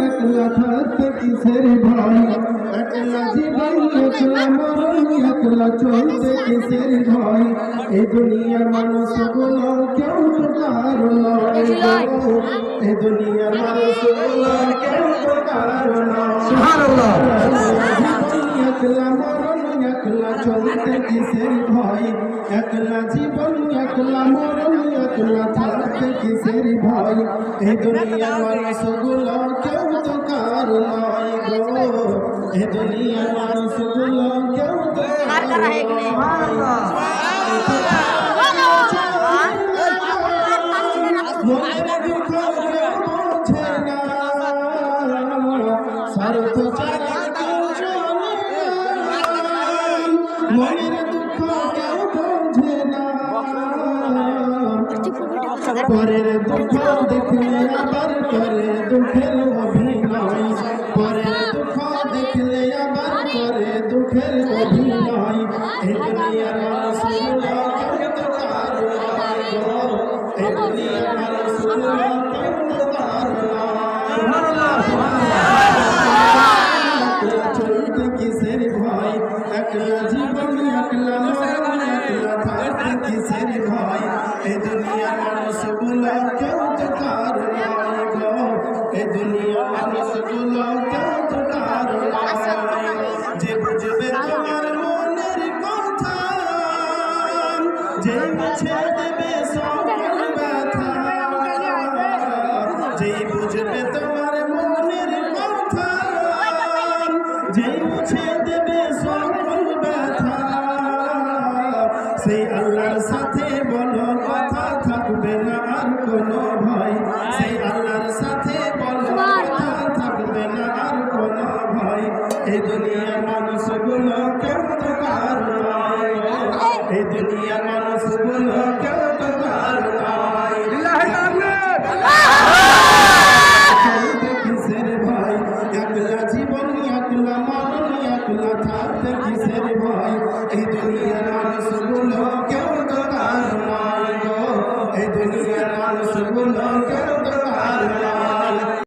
একলা থাকতে কিসের ভয়, একলা জীবন একলা মরণ, একলা চলতে কিসের ভয়। এই দুনিয়ার মানুষগুলো কেউ তো কারো নয় গো, এই দুনিয়ার মানুষগুলো কেউ তো কারো নয়। সুবহানাল্লাহ। একলা মরণ একলা চলতে কিসের ভয়, একলা জীবন একলা মরণ, একলা থাকতে কিসের ভয়। এই দুনিয়ার মানুষগুলো কেউ তো কারো নয় গো, এই দুনিয়ার মানুষগুলো কেউ তো কারো নয়। মনের দুঃখ কেউ বোঝে না, স্বার্থ ছাড়া কেউ চলে না। মনের দুঃখ কেউ বোঝে না, পরের দুঃখ দেখলে আবার করে দুঃখের অভিনয়, পরের দুঃখ দেখলে আবার করে দুঃখের অভিনয়। এই দুনিয়ার মানুষগুলো কেউ তো কারো নয় গো, এই দুনিয়ার মানুষগুলো কেউ তো কারো নয়। চলতে কিসের ভয়, একলা জীবন একলা মরণ, একলা থাকতে কিসের ভয়। এই দুনিয়ার মানুষগুলো কেউ তো কারো নয় গো, এই দুনিয়ার মানুষগুলো কেউ তো কারো নয়। যে বুঝবে তোমার মনের কথা, যে মুছে দেবে সকল ব্যথা, যে বুঝবে তোমার মনের কথা, যে মুছে দেবে সকল ব্যথা। সেই আল্লাহর সাথে বলো কথা, থাকবে না আর কোনো ভয়। সেই আল্লাহর সাথে বলো কথা, থাকবে না আর কোনো ভয়। এই দুনিয়ার মানুষগুলো কেউ তো কারো নয় গো, এই দুনিয়ার মানুষগুলো কেউ তো কারো নয়। চলতে কিসের ভয়, একলা জীবন একলা মরণ, একলা থাকতে কিসের ভয়। এই দুনিয়ার মানুষগুলো